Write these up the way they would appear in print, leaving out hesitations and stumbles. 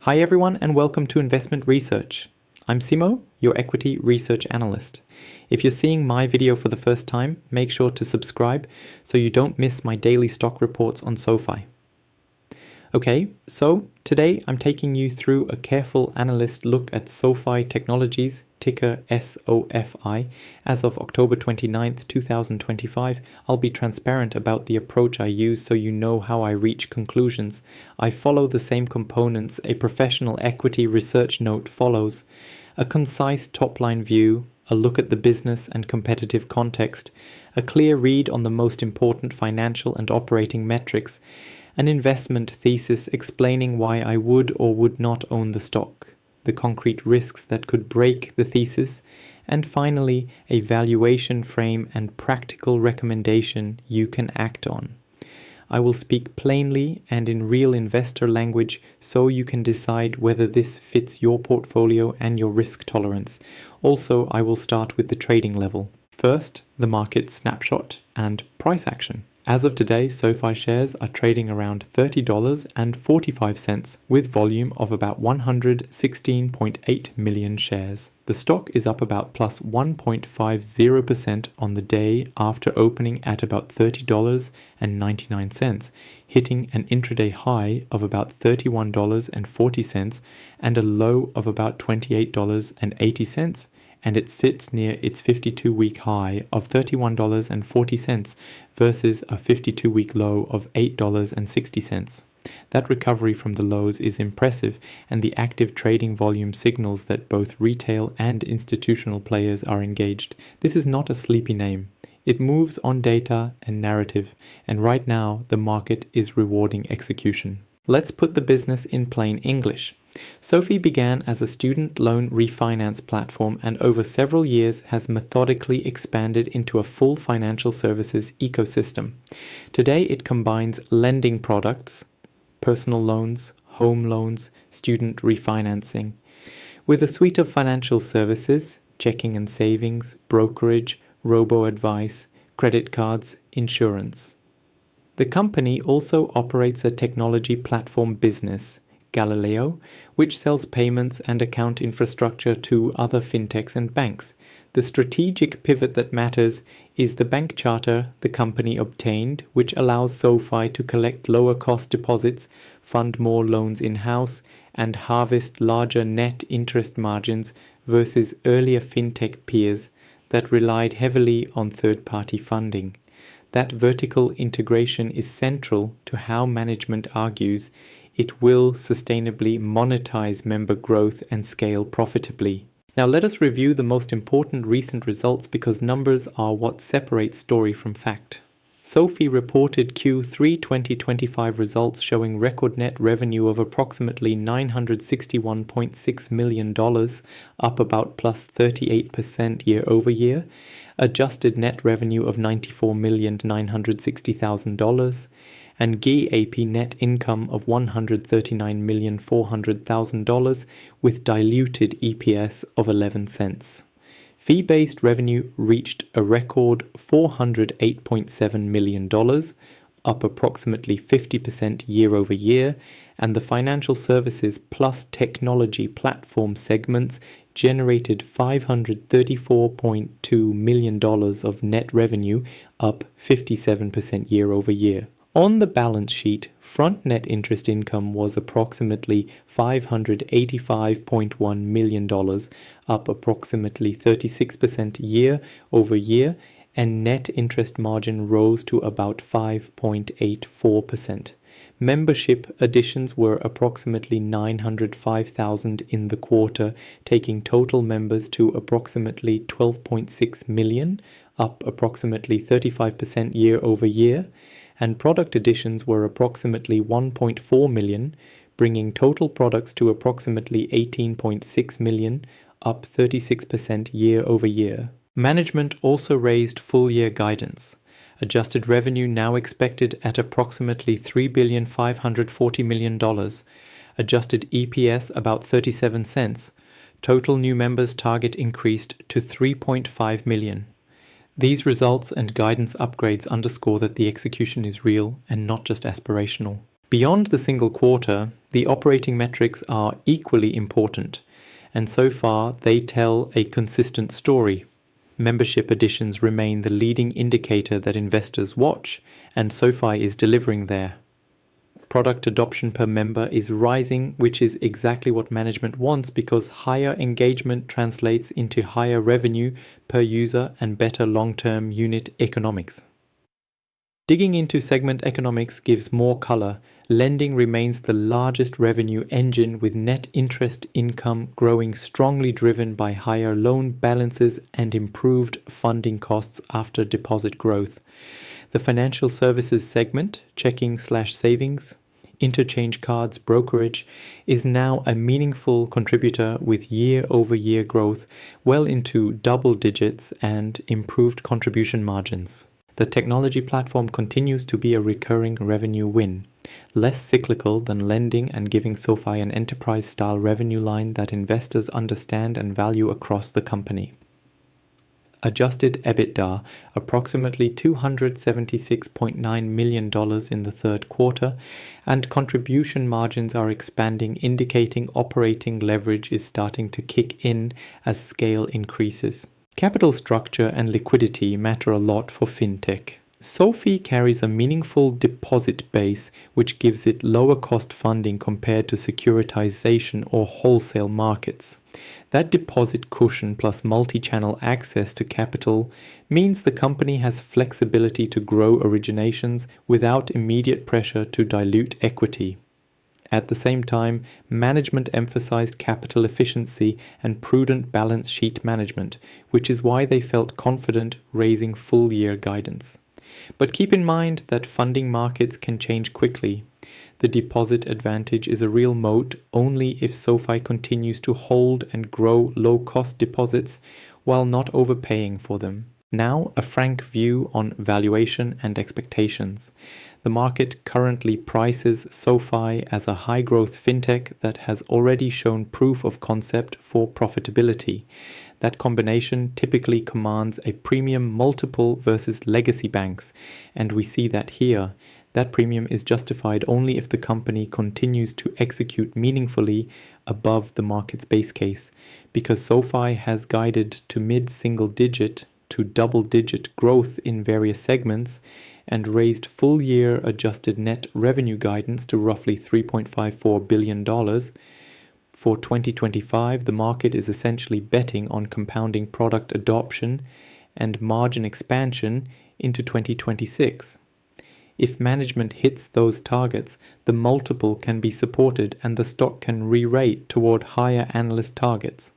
Hi everyone and welcome to Investment Research. I'm Simo, your equity research analyst. If you're seeing my video for the first time, make sure to subscribe so you don't miss my daily stock reports on SoFi. Okay, so today I'm taking you through a careful analyst look at SoFi Technologies, ticker SOFI. As of October 29th, 2025, I'll be transparent about the approach I use so you know how I reach conclusions. I follow the same components a professional equity research note follows: a concise top-line view, a look at the business and competitive context, a clear read on the most important financial and operating metrics, an investment thesis explaining why I would or would not own the stock, the concrete risks that could break the thesis, and finally, a valuation frame and practical recommendation you can act on. I will speak plainly and in real investor language so you can decide whether this fits your portfolio and your risk tolerance. Also, I will start with the trading level. First, the market snapshot and price action. As of today, SoFi shares are trading around $30.45 with volume of about 116.8 million shares. The stock is up about plus 1.50% on the day after opening at about $30.99, hitting an intraday high of about $31.40 and a low of about $28.80. And it sits near its 52-week high of $31.40 versus a 52-week low of $8.60. That recovery from the lows is impressive, and the active trading volume signals that both retail and institutional players are engaged. This is not a sleepy name. It moves on data and narrative, and right now the market is rewarding execution. Let's put the business in plain English. SoFi began as a student loan refinance platform and over several years has methodically expanded into a full financial services ecosystem. Today it combines lending products, personal loans, home loans, student refinancing, with a suite of financial services, checking and savings, brokerage, robo-advice, credit cards, insurance. The company also operates a technology platform business, Galileo, which sells payments and account infrastructure to other fintechs and banks. The strategic pivot that matters is the bank charter the company obtained, which allows SoFi to collect lower cost deposits, fund more loans in-house, and harvest larger net interest margins versus earlier fintech peers that relied heavily on third-party funding. That vertical integration is central to how management argues it will sustainably monetize member growth and scale profitably. Now let us review the most important recent results because numbers are what separates story from fact. SoFi reported Q3 2025 results showing record net revenue of approximately $961.6 million, up about plus 38% year over year, adjusted net revenue of $94,960,000, and GAAP net income of $139,400,000 with diluted EPS of 11 cents. Fee-based revenue reached a record $408.7 million, up approximately 50% year over year, and the financial services plus technology platform segments generated $534.2 million of net revenue, up 57% year over year. On the balance sheet, front net interest income was approximately $585.1 million, up approximately 36% year over year, and net interest margin rose to about 5.84%. Membership additions were approximately 905,000 in the quarter, taking total members to approximately 12.6 million, up approximately 35% year over year, and product additions were approximately 1.4 million, bringing total products to approximately 18.6 million, up 36% year over year. Management also raised full-year guidance. Adjusted revenue now expected at approximately $3,540 million. Adjusted EPS about 37 cents. Total new members target increased to 3.5 million. These results and guidance upgrades underscore that the execution is real and not just aspirational. Beyond the single quarter, the operating metrics are equally important, and so far they tell a consistent story. Membership additions remain the leading indicator that investors watch, and SoFi is delivering there. Product adoption per member is rising, which is exactly what management wants because higher engagement translates into higher revenue per user and better long-term unit economics. Digging into segment economics gives more color. Lending remains the largest revenue engine with net interest income growing strongly driven by higher loan balances and improved funding costs after deposit growth. The financial services segment, checking/savings, interchange cards, brokerage, is now a meaningful contributor with year-over-year growth well into double digits and improved contribution margins. The technology platform continues to be a recurring revenue win, less cyclical than lending and giving SoFi an enterprise-style revenue line that investors understand and value across the company. Adjusted EBITDA, approximately $276.9 million in the third quarter, and contribution margins are expanding, indicating operating leverage is starting to kick in as scale increases. Capital structure and liquidity matter a lot for fintech. SoFi carries a meaningful deposit base, which gives it lower cost funding compared to securitization or wholesale markets. That deposit cushion plus multi-channel access to capital means the company has flexibility to grow originations without immediate pressure to dilute equity. At the same time, management emphasized capital efficiency and prudent balance sheet management, which is why they felt confident raising full-year guidance. But keep in mind that funding markets can change quickly. The deposit advantage is a real moat only if SoFi continues to hold and grow low-cost deposits while not overpaying for them. Now, a frank view on valuation and expectations. The market currently prices SoFi as a high-growth fintech that has already shown proof of concept for profitability. That combination typically commands a premium multiple versus legacy banks, and we see that here. That premium is justified only if the company continues to execute meaningfully above the market's base case, because SoFi has guided to mid-single-digit to double-digit growth in various segments and raised full-year adjusted net revenue guidance to roughly $3.54 billion. For 2025, the market is essentially betting on compounding product adoption and margin expansion into 2026. If management hits those targets, the multiple can be supported and the stock can re-rate toward higher analyst targets.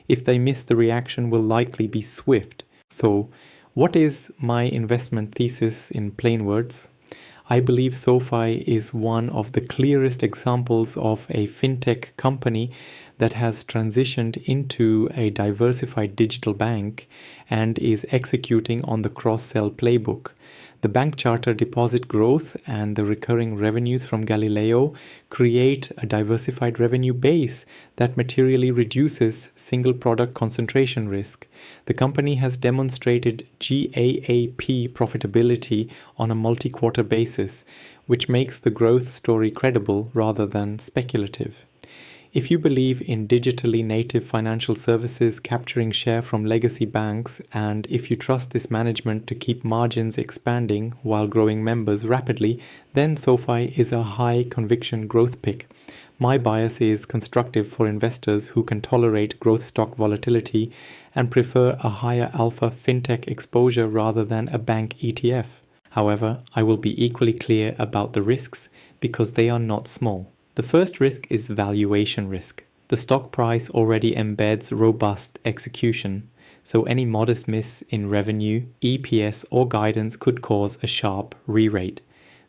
If they miss, the reaction will likely be swift. So, what is my investment thesis in plain words? I believe SoFi is one of the clearest examples of a fintech company that has transitioned into a diversified digital bank and is executing on the cross-sell playbook. The bank charter deposit growth and the recurring revenues from Galileo create a diversified revenue base that materially reduces single product concentration risk. The company has demonstrated GAAP profitability on a multi-quarter basis, which makes the growth story credible rather than speculative. If you believe in digitally native financial services capturing share from legacy banks, and if you trust this management to keep margins expanding while growing members rapidly, then SoFi is a high conviction growth pick. My bias is constructive for investors who can tolerate growth stock volatility and prefer a higher alpha fintech exposure rather than a bank ETF. However, I will be equally clear about the risks because they are not small. The first risk is valuation risk. The stock price already embeds robust execution, so any modest miss in revenue, EPS, or guidance could cause a sharp re-rate.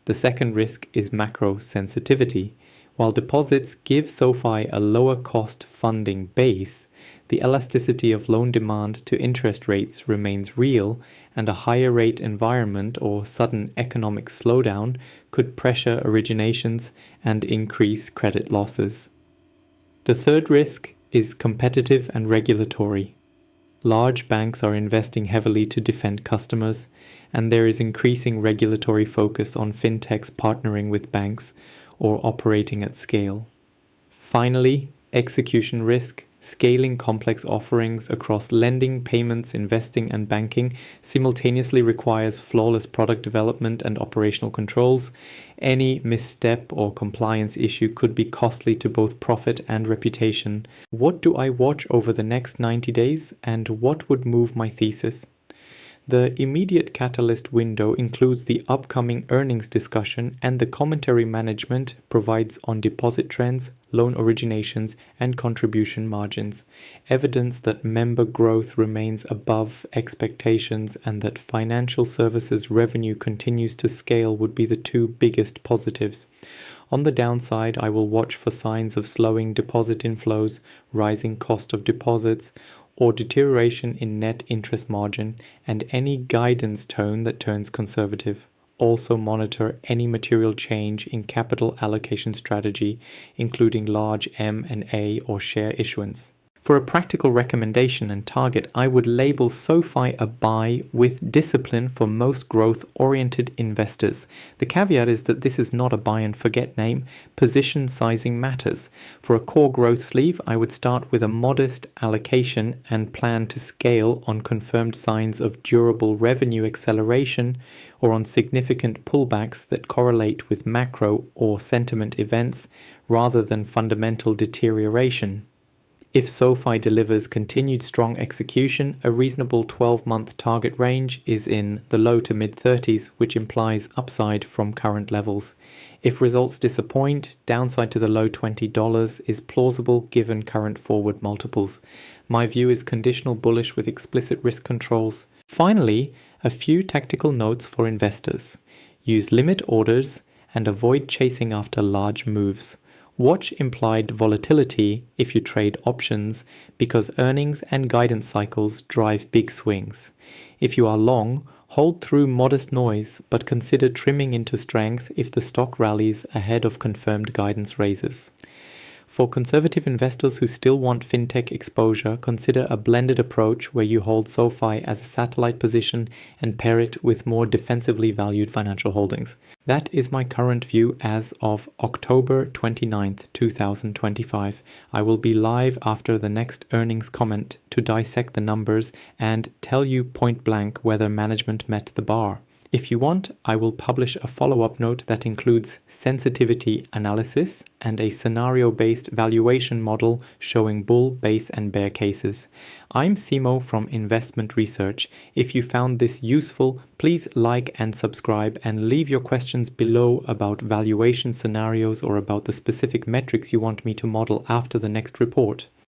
The second risk is macro sensitivity. While deposits give SoFi a lower cost funding base, the elasticity of loan demand to interest rates remains real, and a higher rate environment or sudden economic slowdown could pressure originations and increase credit losses. The third risk is competitive and regulatory. Large banks are investing heavily to defend customers, and there is increasing regulatory focus on fintechs partnering with banks, or operating at scale. Finally, execution risk. Scaling complex offerings across lending, payments, investing, and banking simultaneously requires flawless product development and operational controls. Any misstep or compliance issue could be costly to both profit and reputation. What do I watch over the next 90 days, and what would move my thesis? The immediate catalyst window includes the upcoming earnings discussion, and the commentary management provides on deposit trends, loan originations, and contribution margins. Evidence that member growth remains above expectations and that financial services revenue continues to scale would be the two biggest positives. On the downside, I will watch for signs of slowing deposit inflows, rising cost of deposits, or deterioration in net interest margin, and any guidance tone that turns conservative. Also monitor any material change in capital allocation strategy, including large M&A or share issuance. For a practical recommendation and target, I would label SoFi a buy with discipline for most growth-oriented investors. The caveat is that this is not a buy and forget name. Position sizing matters. For a core growth sleeve, I would start with a modest allocation and plan to scale on confirmed signs of durable revenue acceleration or on significant pullbacks that correlate with macro or sentiment events rather than fundamental deterioration. If SoFi delivers continued strong execution, a reasonable 12-month target range is in the low to mid-30s, which implies upside from current levels. If results disappoint, downside to the low $20 is plausible given current forward multiples. My view is conditional bullish with explicit risk controls. Finally, a few tactical notes for investors. Use limit orders and avoid chasing after large moves. Watch implied volatility if you trade options because earnings and guidance cycles drive big swings. If you are long, hold through modest noise but consider trimming into strength if the stock rallies ahead of confirmed guidance raises. For conservative investors who still want fintech exposure, consider a blended approach where you hold SoFi as a satellite position and pair it with more defensively valued financial holdings. That is my current view as of October 29th, 2025. I will be live after the next earnings comment to dissect the numbers and tell you point blank whether management met the bar. If you want, I will publish a follow-up note that includes sensitivity analysis and a scenario-based valuation model showing bull, base, and bear cases. I'm Simo from Investment Research. If you found this useful, please like and subscribe and leave your questions below about valuation scenarios or about the specific metrics you want me to model after the next report.